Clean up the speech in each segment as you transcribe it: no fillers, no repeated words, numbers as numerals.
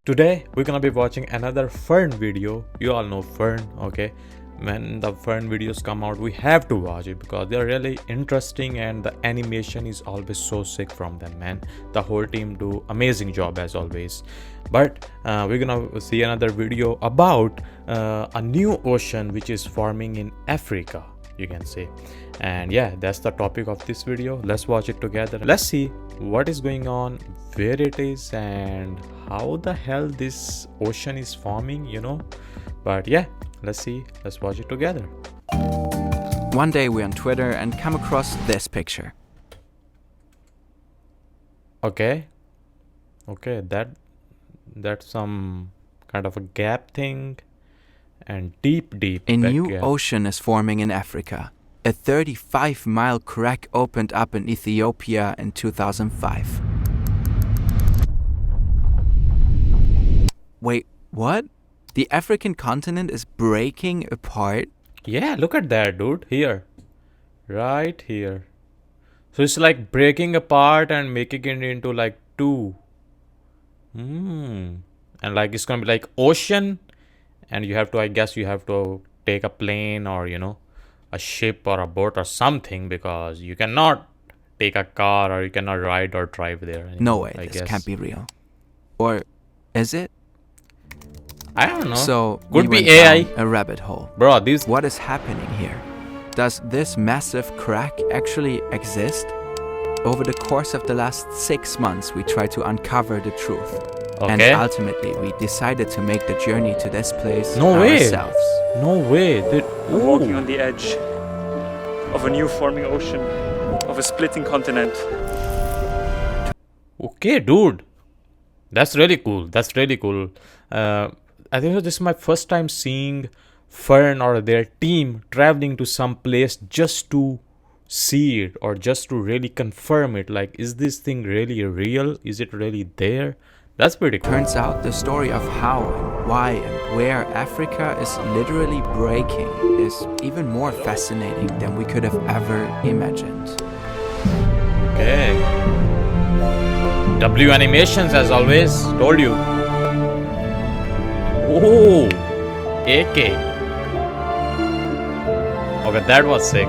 Today we're gonna be watching another fern video. You all know fern, okay? When the fern videos come out, we have to watch it because they're really interesting and the animation is always so sick from them, man. The whole team do amazing job as always. But we're gonna see another video about a new ocean which is forming in Africa, you can say. And yeah, that's the topic of this video. Let's watch it together. Let's see what is going on, where it is, and how the hell this ocean is forming, But yeah, let's see. Let's watch it together. One day we're on Twitter and come across this picture. Okay, that's some kind of a gap thing, and deep A new gap. ocean is forming in Africa. A 35-mile crack opened up in Ethiopia in 2005. Wait, what? The African continent is breaking apart? Yeah, look at that, dude. Here, right here. So it's like breaking apart and making it into like two. And like it's gonna be like ocean, and I guess you have to take a plane or a ship or a boat or something, because you cannot take a car or you cannot ride or drive there anymore, No way, I this guess. can't be real. Or is it? I don't know. So Could we be went AI. down a rabbit hole. Bro, this What is happening here? Does this massive crack actually exist? Over the course of the last 6 months, we tried to uncover the truth. And okay. ultimately, we decided to make the journey to this place No way. ourselves. No way. We're walking on the edge of a new forming ocean, of a splitting continent. Okay, dude. That's really cool. I think this is my first time seeing Fern or their team traveling to some place just to see it or just to really confirm it. Like, is this thing really real? Is it really there? That's pretty cool. Turns out the story of how and why and where Africa is literally breaking is even more fascinating than we could have ever imagined. Okay. W animations as always. Told you. Oh, AK. Okay, that was sick.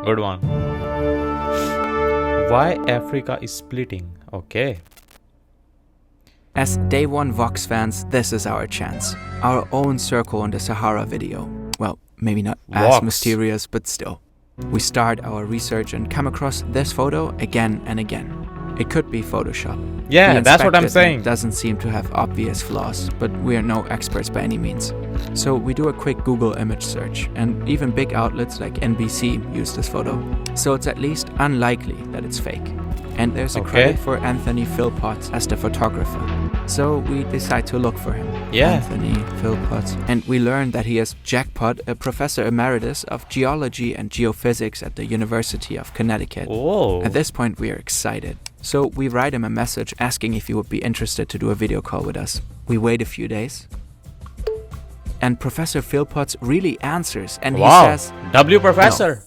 Good one. Why Africa is splitting? Okay. As Day One Vox fans, this is our chance. Our own circle in the Sahara video. Well, maybe not as Vox. mysterious, but still. We start our research and come across this photo again and again. It could be Photoshop. Yeah, We that's what I'm inspect it and saying. It doesn't seem to have obvious flaws, but we are no experts by any means. So we do a quick Google image search, and even big outlets like NBC use this photo. So it's at least unlikely that it's fake. And there's a Okay. credit for Anthony Philpott as the photographer. So we decide to look for him. Yeah. Anthony Philpott. And we learn that he is Jackpot, a professor emeritus of geology and geophysics at the University of Connecticut. Oh. At this point, we are excited. So we write him a message asking if he would be interested to do a video call with us. We wait a few days. And Professor Philpott really answers, and Wow. he says, W professor.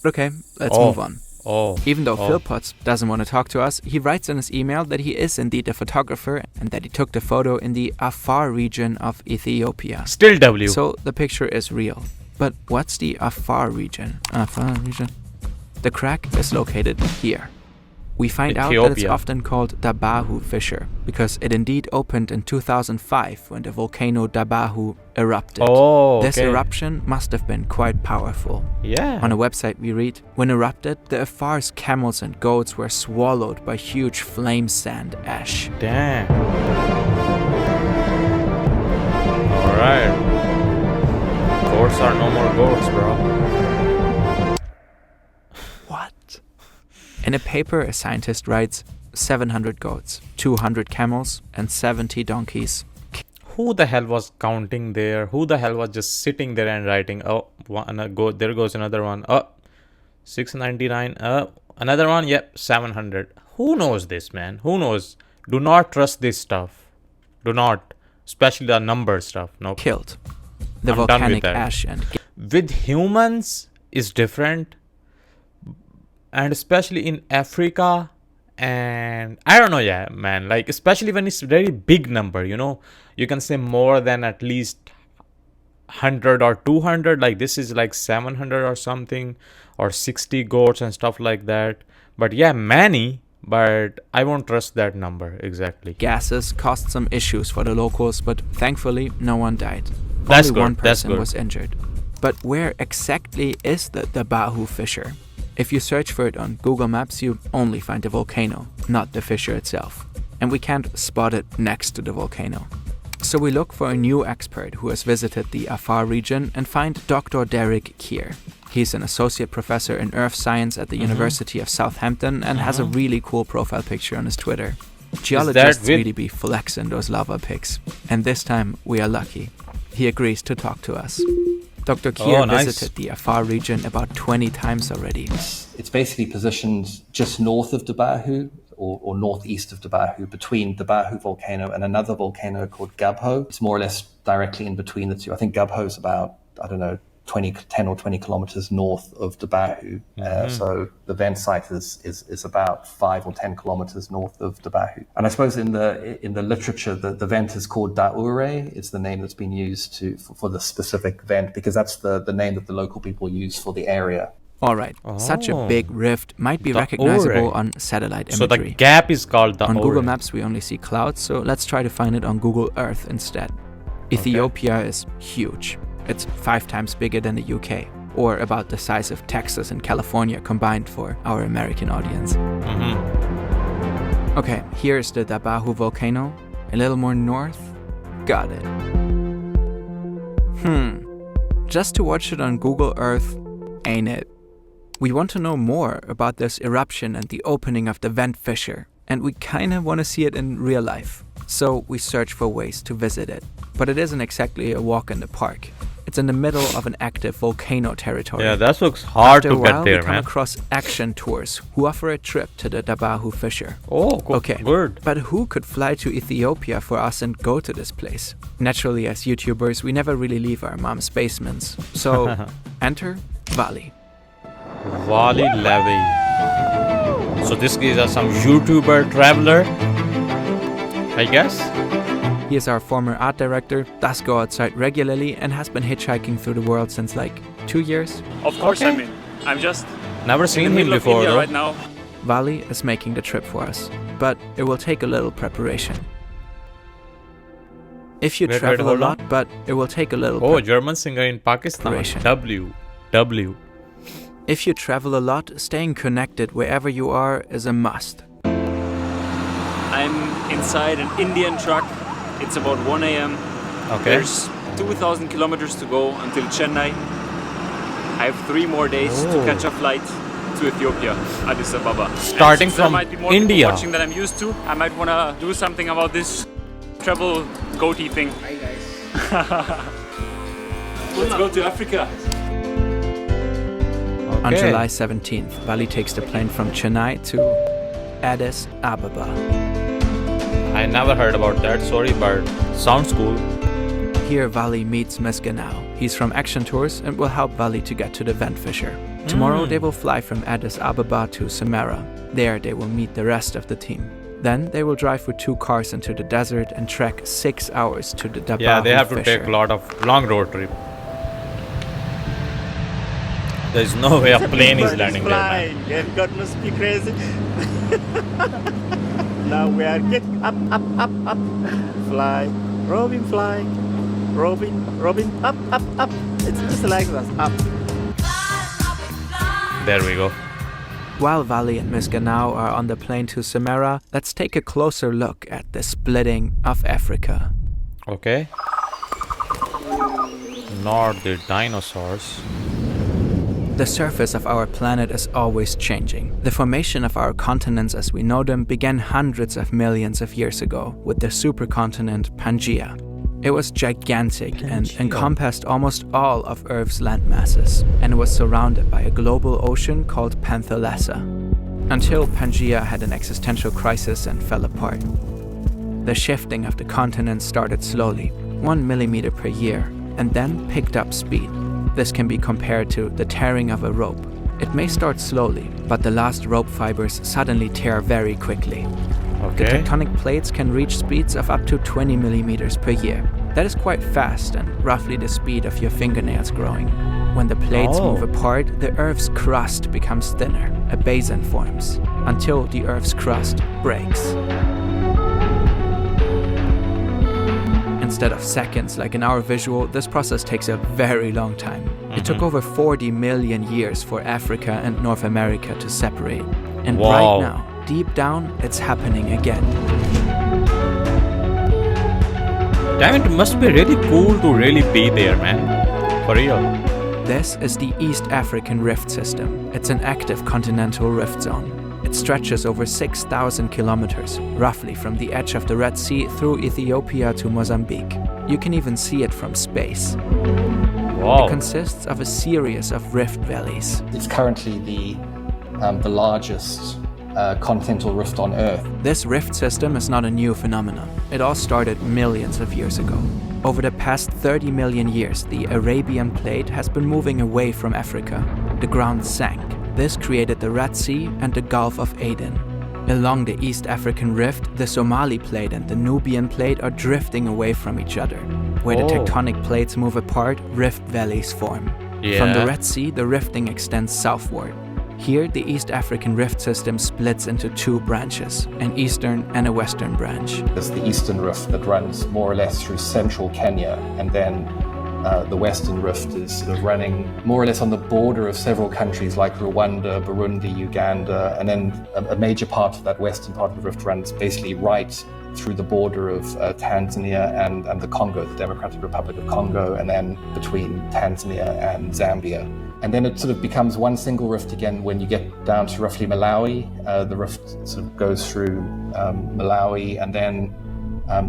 okay, let's Oh. move on. Oh. Even though Oh. Philpott doesn't want to talk to us, he writes in his email that he is indeed a photographer and that he took the photo in the Afar region of Ethiopia. Still W. So the picture is real. But what's the Afar region? The crack is located here. We find out that it's Ethiopia. often called Dabahu fissure because it indeed opened in 2005 when the volcano Dabahu erupted. Oh, This okay. eruption must have been quite powerful. Yeah. On a website we read, when erupted, the Afar's camels and goats were swallowed by huge flame sand ash. Damn. Alright. Goats are no more goats, bro. What? In a paper, a scientist writes 700 goats, 200 camels, and 70 donkeys. Who the hell was counting there? Who the hell was just sitting there and writing? Oh, there goes another one. Oh, 699. Another one. Yep, 700. Who knows this, man? Who knows? Do not trust this stuff. Do not. Especially the number stuff. No. Killed. The I'm done with volcanic that. ash and With humans is different. And especially in Africa And I don't know, yeah, man. Like, especially when it's very big number, you can say more than at least 100 or 200. Like, this is like 700 or something, or 60 goats and stuff like that. But yeah, many. But I won't trust that number exactly. Gases caused some issues for the locals, but thankfully no one died. That's Only good, one that's person good. was injured. But where exactly is the Dabahu fissure? If you search for it on Google Maps, you only find the volcano, not the fissure itself. And we can't spot it next to the volcano. So we look for a new expert who has visited the Afar region and find Dr. Derek Keir. He's an associate professor in earth science at the University of Southampton and has a really cool profile picture on his Twitter. Geologists really be flexing those lava pics. And this time we are lucky. He agrees to talk to us. Dr. Keir visited the Afar region about 20 times already. It's basically positioned just north of Dabahu, or northeast of Dabahu, between Dabahu volcano and another volcano called Gabho. It's more or less directly in between the two. I think Gabho is about, 10 or 20 kilometers north of Dabahu. So the vent site is about 5 or 10 kilometers north of Dabahu. And I suppose in the literature, the vent is called Daure. It's the name that's been used for the specific vent, because that's the name that the local people use for the area. Alright, such a big rift might be recognizable on satellite imagery. So the gap is called the On Google Maps we only see clouds, so let's try to find it on Google Earth instead. Ethiopia is huge. It's 5 times bigger than the UK, or about the size of Texas and California combined for our American audience. Okay, here's the Dabahu volcano. A little more north. Got it. Just to watch it on Google Earth, ain't it? We want to know more about this eruption and the opening of the vent fissure, and we kinda want to see it in real life. So we search for ways to visit it. But it isn't exactly a walk in the park. It's in the middle of an active volcano territory. Yeah, that looks hard After to a while, get there, we come man. across Action Tours, who offer a trip to the Dabahu fissure. Oh, cool. Okay, Good. but who could fly to Ethiopia for us and go to this place? Naturally, as YouTubers, we never really leave our mom's basements. So, enter Vali. Vali Levi. So this is some YouTuber traveler, I guess. He is our former art director, does go outside regularly, and has been hitchhiking through the world since like 2 years. Of course, I'm just Never in seen the him middle of before India though. right now. Vali is making the trip for us, but it will take a little preparation. If you Wait, travel hold a on. lot, but it will take a little Oh, German singer in Pakistan. Preparation. W. If you travel a lot, staying connected wherever you are is a must. I'm inside an Indian truck. It's about 1 a.m. Okay. There's 2,000 kilometers to go until Chennai. I have 3 more days to catch a flight to Ethiopia, Addis Ababa. Starting And since there from might be more India. people watching than I'm used to, I might want to do something about this travel goatee thing. Hi guys. Let's go to Africa. On July 17th, Vali takes the plane from Chennai to Addis Ababa. I never heard about that, sorry, but sounds cool. Here, Vali meets Mesganao. He's from Action Tours and will help Vali to get to the vent fissure. Tomorrow, they will fly from Addis Ababa to Samara. There, they will meet the rest of the team. Then, they will drive with 2 cars into the desert and trek 6 hours to the Dabahu Yeah, they have to fissure. take a lot of long road trip. There's no way a plane is landing there, man. Yeah, God must be crazy. Now we are getting up, fly, Robin, up. It's just like that, up. There we go. While Vali and Mesganao are on the plane to Samara, let's take a closer look at the splitting of Africa. Okay. Not the dinosaurs. The surface of our planet is always changing. The formation of our continents as we know them began hundreds of millions of years ago with the supercontinent Pangaea. It was gigantic and encompassed almost all of Earth's land masses, and it was surrounded by a global ocean called Panthalassa, until Pangaea had an existential crisis and fell apart. The shifting of the continents started slowly, 1 millimeter per year, and then picked up speed. This can be compared to the tearing of a rope. It may start slowly, but the last rope fibers suddenly tear very quickly. The Okay. tectonic plates can reach speeds of up to 20 millimeters per year. That is quite fast and roughly the speed of your fingernails growing. When the plates move apart, the Earth's crust becomes thinner, a basin forms, until the Earth's crust breaks. Instead of seconds like in our visual, this process takes a very long time. It took over 40 million years for Africa and North America to separate. And Wow. right now, deep down, it's happening again. Damn, it must be really cool to really be there, man. For real. This is the East African Rift System. It's an active continental rift zone. It stretches over 6,000 kilometers, roughly from the edge of the Red Sea through Ethiopia to Mozambique. You can even see it from space. Wow. It consists of a series of rift valleys. It's currently the largest continental rift on Earth. This rift system is not a new phenomenon. It all started millions of years ago. Over the past 30 million years, the Arabian plate has been moving away from Africa. The ground sank. This created the Red Sea and the Gulf of Aden. Along the East African Rift, the Somali plate and the Nubian plate are drifting away from each other. Where the tectonic plates move apart, rift valleys form. From the Red Sea, the rifting extends southward. Here, the East African Rift System splits into two branches, an eastern and a western branch. There's the eastern rift that runs more or less through central Kenya, and then the western rift is sort of running more or less on the border of several countries like Rwanda, Burundi, Uganda, and then a major part of that western part of the rift runs basically right through the border of Tanzania and the Congo, the Democratic Republic of Congo, and then between Tanzania and Zambia. And then it sort of becomes one single rift again when you get down to roughly Malawi. The rift sort of goes through Malawi and then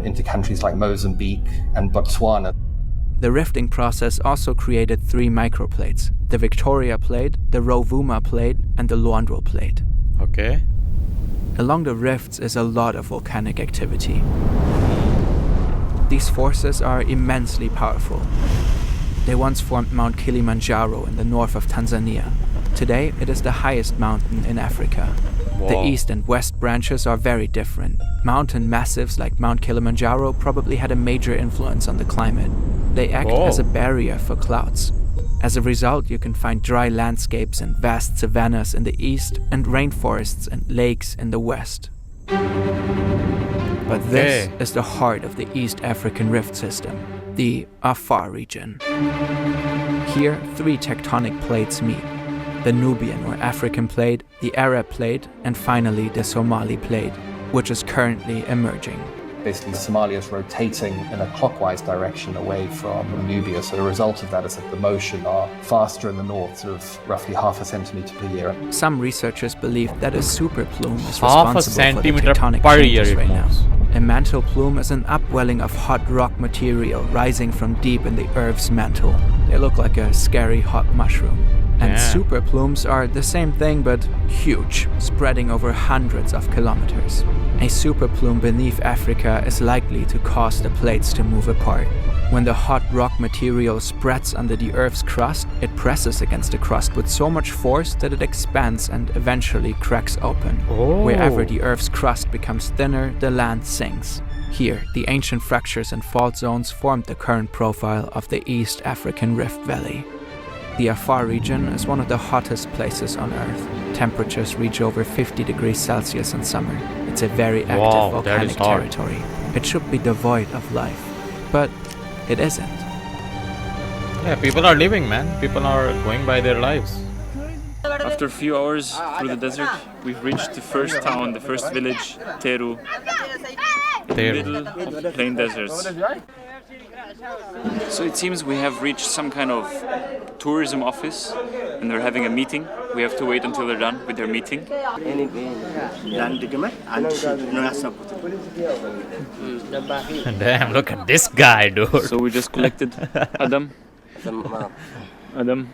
into countries like Mozambique and Botswana. The rifting process also created three microplates: the Victoria Plate, the Rovuma Plate, and the Luandro Plate. Okay. Along the rifts is a lot of volcanic activity. These forces are immensely powerful. They once formed Mount Kilimanjaro in the north of Tanzania. Today, it is the highest mountain in Africa. The east and west branches are very different. Mountain massives like Mount Kilimanjaro probably had a major influence on the climate. They act as a barrier for clouds. As a result, you can find dry landscapes and vast savannas in the east and rainforests and lakes in the west. But this is the heart of the East African Rift System, the Afar region. Here, three tectonic plates meet: the Nubian or African plate, the Arab plate, and finally the Somali plate, which is currently emerging. Basically, Somalia is rotating in a clockwise direction away from Nubia. So the result of that is that the motion are faster in the north, sort of roughly half a centimeter per year. Some researchers believe that a super plume is Half a responsible for the centimeter tectonic per changes year it right now. moves. A mantle plume is an upwelling of hot rock material rising from deep in the Earth's mantle. They look like a scary hot mushroom. And super plumes are the same thing but huge, spreading over hundreds of kilometers. A super plume beneath Africa is likely to cause the plates to move apart. When the hot rock material spreads under the Earth's crust, it presses against the crust with so much force that it expands and eventually cracks open. Wherever the Earth's crust becomes thinner, the land sinks. Here, the ancient fractures and fault zones formed the current profile of the East African Rift Valley. The Afar region is one of the hottest places on Earth. Temperatures reach over 50 degrees Celsius in summer. It's a very active volcanic territory. It should be devoid of life, but it isn't. Yeah, people are living, man. People are going by their lives. After a few hours through the desert, we've reached the first town, the first village, Teru, in the middle of the plain deserts. So it seems we have reached some kind of tourism office and they're having a meeting. We have to wait until they're done with their meeting. Damn, look at this guy, dude. So we just collected Adam. And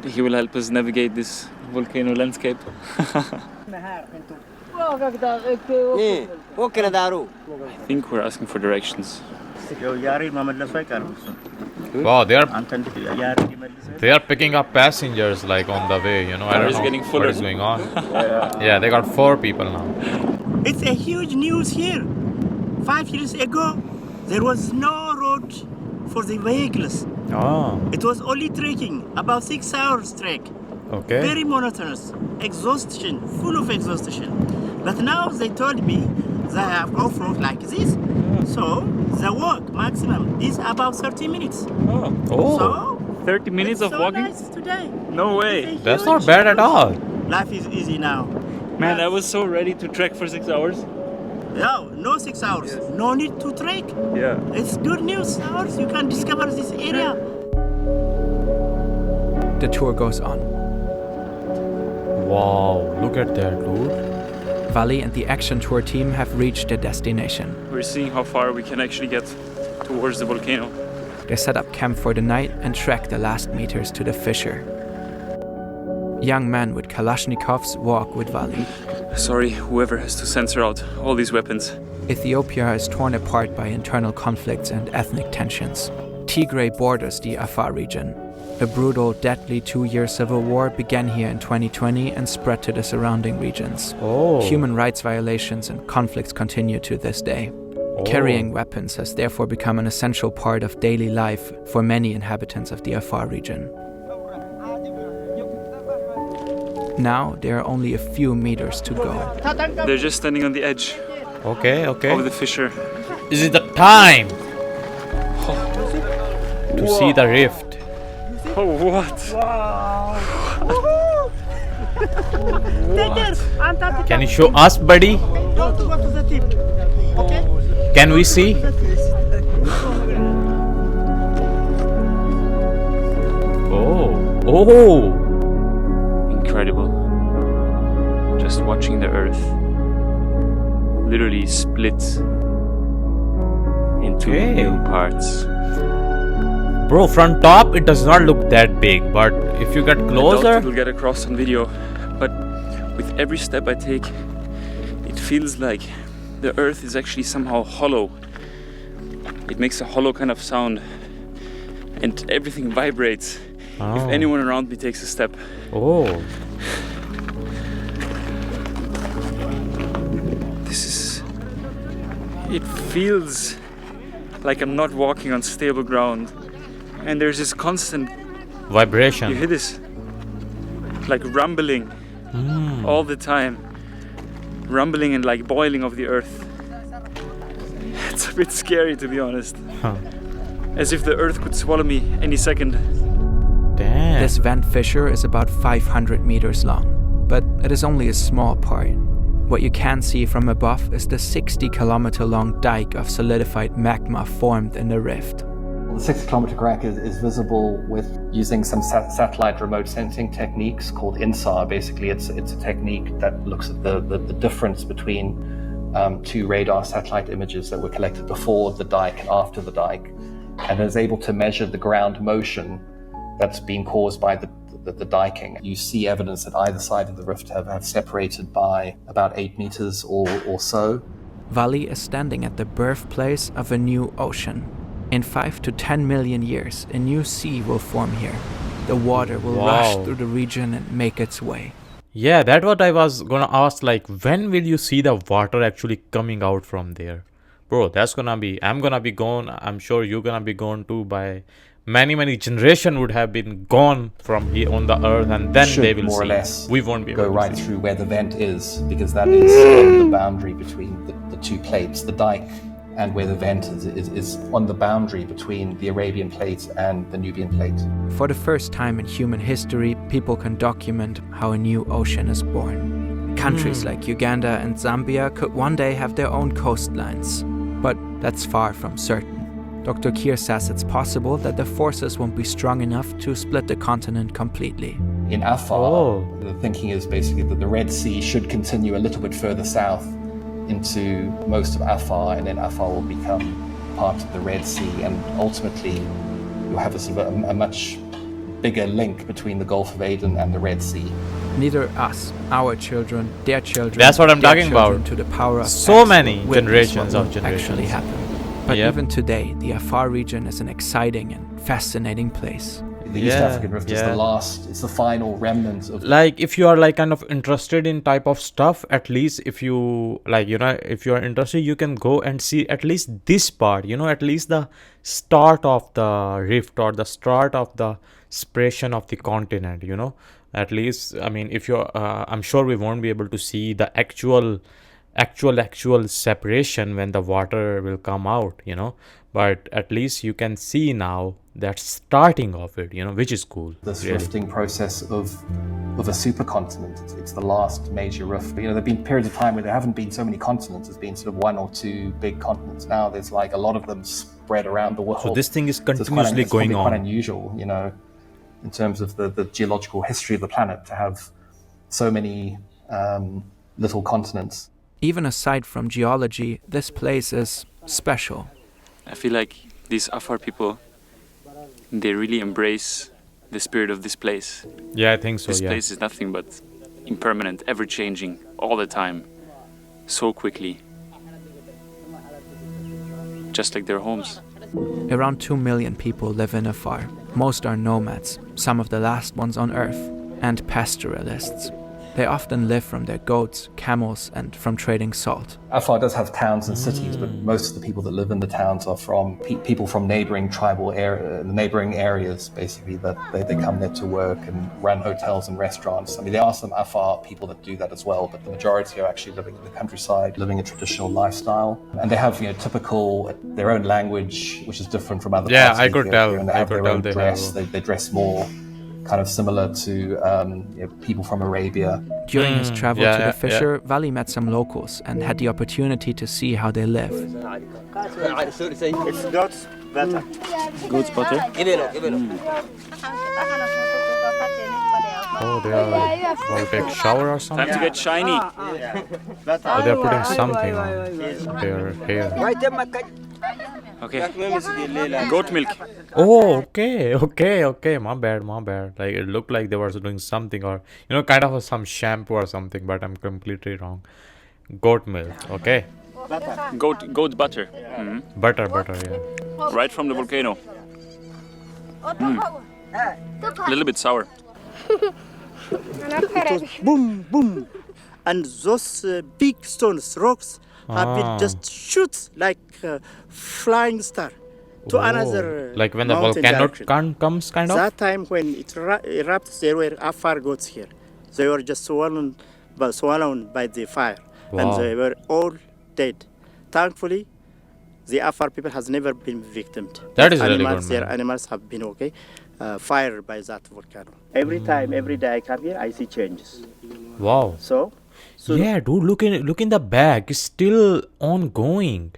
he will help us navigate this volcano landscape. I think we're asking for directions. Wow, they are Yeah. picking up passengers like on the way. You know, I don't It's know getting what fuller. is going on. Yeah, they got 4 people now. It's a huge news here. 5 years ago, there was no road for the vehicles. Oh, It was only trekking, about 6 hours trek. okay. Very monotonous, exhaustion, full of exhaustion. But now they told me they have off-road like this. So the walk maximum is about 30 minutes. Oh, So 30 minutes it's of so walking? nice today. No way. It's a that's huge not bad at news. all. Life is easy now. Man, I was so ready to trek for 6 hours. No 6 hours. No need to trek. Yeah. It's good news. Hours you can discover this area. The tour goes on. Wow, look at that, dude. Vali and the action tour team have reached their destination. We're seeing how far we can actually get towards the volcano. They set up camp for the night and trek the last meters to the fissure. Young men with Kalashnikovs walk with Vali. Sorry, whoever has to censor out all these weapons. Ethiopia is torn apart by internal conflicts and ethnic tensions. Tigray borders the Afar region. A brutal, deadly 2-year civil war began here in 2020 and spread to the surrounding regions. Oh. Human rights violations and conflicts continue to this day. Oh. Carrying weapons has therefore become an essential part of daily life for many inhabitants of the Afar region. Now there are only a few meters to go. They're just standing on the edge Okay, okay. of the fissure. Is it the time to see the rift? Oh, what? Can you show us, buddy? Don't go to the tip. Okay? Can we see? Oh. Incredible. Just watching the earth literally split into Okay. new parts. Bro, from top it does not look that big, but if you get I doubt closer, it will get across on video, but with every step I take, it feels like the earth is actually somehow hollow. It makes a hollow kind of sound, and everything vibrates if anyone around me takes a step. oh, It feels like I'm not walking on stable ground, and there's this constant, you vibration. hear this, like rumbling all the time, rumbling and like boiling of the earth. It's a bit scary, to be honest. Huh. As if the earth could swallow me any second. Damn. This vent fissure is about 500 meters long, but it is only a small part. What you can see from above is the 60-kilometer long dike of solidified magma formed in the rift. The 60-kilometer crack is visible with using some satellite remote sensing techniques called INSAR. Basically, it's a technique that looks at the difference between 2 radar satellite images that were collected before the dike and after the dike, and is able to measure the ground motion that's been caused by the diking. You see evidence that either side of the rift have separated by about 8 meters or so. Vali is standing at the birthplace of a new ocean. In 5 to 10 million years, a new sea will form here. The water will rush through the region and make its way. Yeah, that's what I was gonna ask. Like, when will you see the water actually coming out from there? Bro, that's gonna be, I'm gonna be gone. I'm sure you're gonna be gone too. By many generation would have been gone from here on the earth, and then Should they will more see. or less We won't be able go to right see. through where the vent is, because that is on the boundary between the 2 plates. The dike and where the vent is on the boundary between the Arabian plate and the Nubian plate. For the first time in human history, people can document how a new ocean is born. Countries like Uganda and Zambia could one day have their own coastlines, but that's far from certain. Dr. Kier says it's possible that the forces won't be strong enough to split the continent completely. In Afar, Oh. the thinking is basically that the Red Sea should continue a little bit further south into most of Afar, and then Afar will become part of the Red Sea, and ultimately you'll have a sort of a much bigger link between the Gulf of Aden and the Red Sea. Neither us, our children, their children, That's what I'm their talking children about. to the power of So X many will witness generations what of will generations. actually happen. But Yep. even today, the Afar region is an exciting and fascinating place. The East Yeah, African Rift is yeah. the last, it's the final remnant of Like if you are like kind of interested in type of stuff, at least if you like, if you are interested, you can go and see at least this part, at least the start of the rift or the start of the separation of the continent, at least. I mean, if you're I'm sure we won't be able to see the actual separation when the water will come out, but at least you can see now that starting of it, which is cool. this really. rifting process of a supercontinent. It's the last major rift. There have been periods of time where there haven't been so many continents. There's been sort of one or two big continents. Now there's like a lot of them spread around the world. So this thing is So it's continuously going probably quite on. unusual, in terms of the geological history of the planet, to have so many little continents. Even aside from geology, this place is special. I feel like these Afar people, they really embrace the spirit of this place. Yeah, I think so. This Yeah. place is nothing but impermanent, ever-changing, all the time, so quickly. Just like their homes. Around 2 million people live in Afar. Most are nomads, some of the last ones on Earth, and pastoralists. They often live from their goats, camels, and from trading salt. Afar does have towns and cities, but most of the people that live in the towns are from people from neighboring neighboring areas, basically, that they come there to work and run hotels and restaurants. I mean, there are some Afar people that do that as well, but the majority are actually living in the countryside, living a traditional lifestyle. And they have, their own language, which is different from other Yeah, parts I of could Ethiopia, tell. and they I have could their tell own they dress. have- They dress more kind of similar to people from Arabia. During his travel to yeah, the fissure, Vali met some locals and had the opportunity to see how they live. It's goat's butter. Goat's butter? Oh, they are want to take shower or something. Time to get shiny. Butter. Oh, they are putting something on their hair. Okay. Goat milk. Oh, okay. My bad. Like it looked like they were doing something, or kind of some shampoo or something, but I'm completely wrong. Goat milk. Okay. Goat butter. Mhm. Butter. Yeah. Right from the volcano. A little bit sour. Boom, boom. And those big stones, rocks, have been just shoot like flying star to another Like when the mountain volcano direction. comes, kind of. That time when it erupts, there were Afar goats here. They were just swallowed by the fire, Wow. and they were all dead. Thankfully, the Afar people has never been victimed. That is really good, Their man. animals have been okay, fired by that volcano. Every day I come here, I see changes. Wow. So Yeah, dude. Look in the back. It's still ongoing.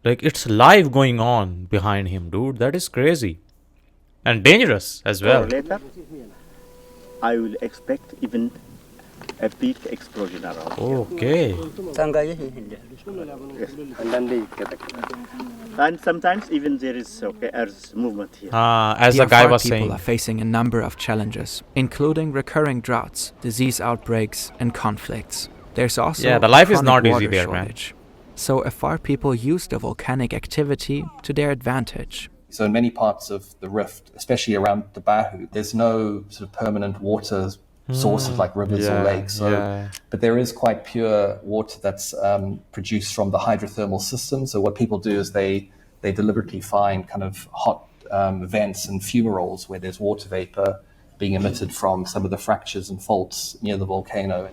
Like it's live going on behind him, dude. That is crazy, and dangerous as well. later, I will expect even a big explosion around. Okay. And sometimes even there is earth movement here. As The the guy Afar was people saying. are facing a number of challenges, including recurring droughts, disease outbreaks, and conflicts. There's also Yeah, the life is chronic not easy water there, man. shortage. So Afar people use the volcanic activity to their advantage. So in many parts of the rift, especially around the Bahu, there's no sort of permanent water sources like rivers or lakes. So, but there is quite pure water that's produced from the hydrothermal system. So what people do is they deliberately find kind of hot vents and fumaroles where there's water vapor being emitted from some of the fractures and faults near the volcano.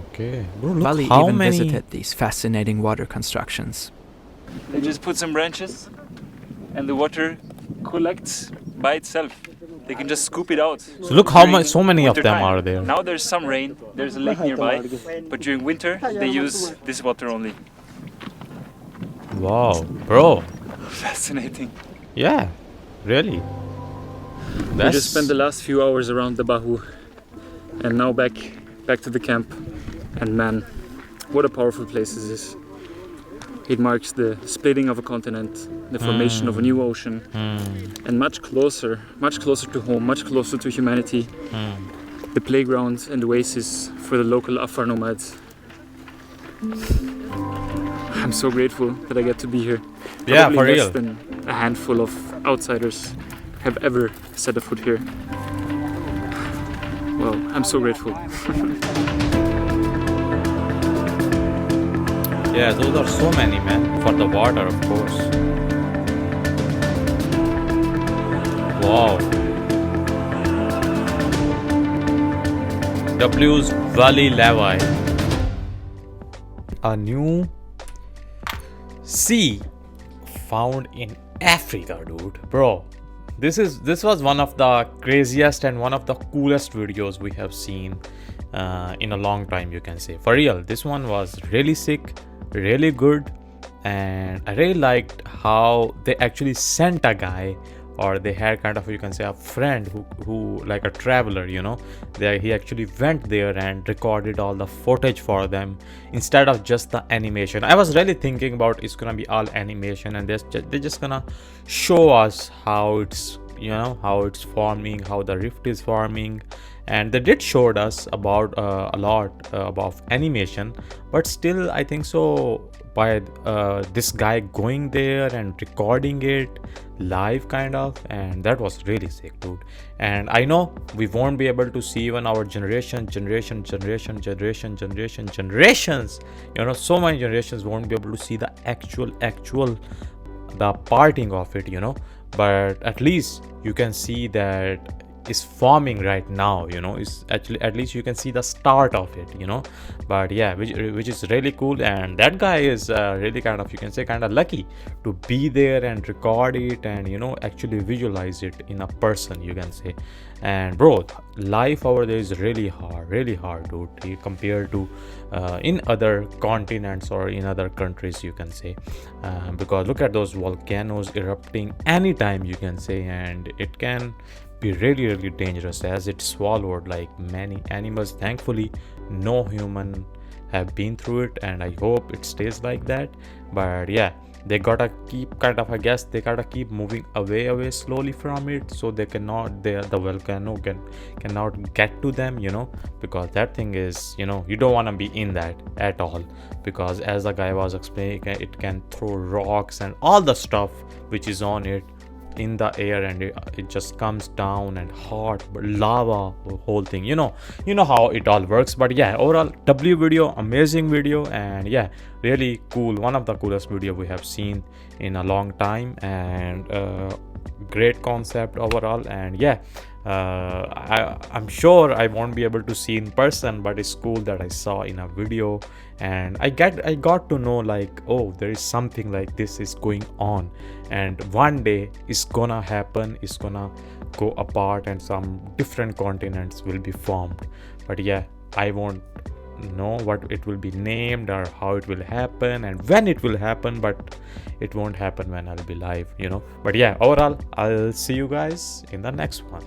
Okay. Bro, look Vali how even many. visited these fascinating water constructions. They just put some branches and the water collects by itself. They can just scoop it out. So look how during much. So many of winter them time. are there. Now there's some rain, there's a lake nearby, but during winter they use this water only. Wow, bro. Fascinating. Yeah, really. We just spent the last few hours around the Bahu and now back to the camp. And man, what a powerful place is this. It marks the splitting of a continent, the formation of a new ocean, and much closer to home, much closer to humanity, the playground and oasis for the local Afar nomads. I'm so grateful that I get to be here. Yeah, Probably for less real. than a handful of outsiders have ever set a foot here. Well, I'm so grateful. Yeah, those are so many, man. For the water, of course. Wow. W's Valley Levi. A new sea found in Africa, dude. Bro, this was one of the craziest and one of the coolest videos we have seen in a long time, you can say. For real, this one was really sick, really good, and I really liked how they actually sent a guy, or they had kind of, you can say, a friend who like a traveler, you know. He actually went there and recorded all the footage for them instead of just the animation. I was really thinking about it's gonna be all animation, and they're just gonna show us how it's, you know, how it's forming, how the rift is forming. And they did showed us about a lot about animation, but still I think so by this guy going there and recording it live kind of, and that was really sick, dude. And I know we won't be able to see even our generations, you know, so many generations won't be able to see the actual the parting of it, you know, but at least you can see that is forming right now, you know. It's actually, at least you can see the start of it, you know. But yeah, which is really cool. And that guy is really kind of, you can say, kind of lucky to be there and record it and, you know, actually visualize it in a person, you can say. And bro, life over there is really hard, dude, compared to in other continents or in other countries, you can say, because look at those volcanoes erupting anytime, you can say, and it can be really dangerous as it swallowed like many animals. Thankfully no human have been through it, and I hope it stays like that. But yeah, they gotta keep kind of, I guess they gotta keep moving away slowly from it, so they cannot, the volcano cannot get to them, you know, because that thing is, you know, you don't want to be in that at all, because as the guy was explaining, it can throw rocks and all the stuff which is on it in the air, and it just comes down and hot lava, whole thing, you know how it all works. But yeah, overall W video, amazing video, and yeah, really cool, one of the coolest video we have seen in a long time, and great concept overall. And yeah, I'm sure I won't be able to see in person, but it's cool that I saw in a video, and I got to know like, oh, there is something like this is going on, and one day it's gonna happen, it's gonna go apart, and some different continents will be formed. But yeah, I won't know what it will be named or how it will happen and when it will happen, but it won't happen when I'll be live, you know. But yeah, overall, I'll see you guys in the next one.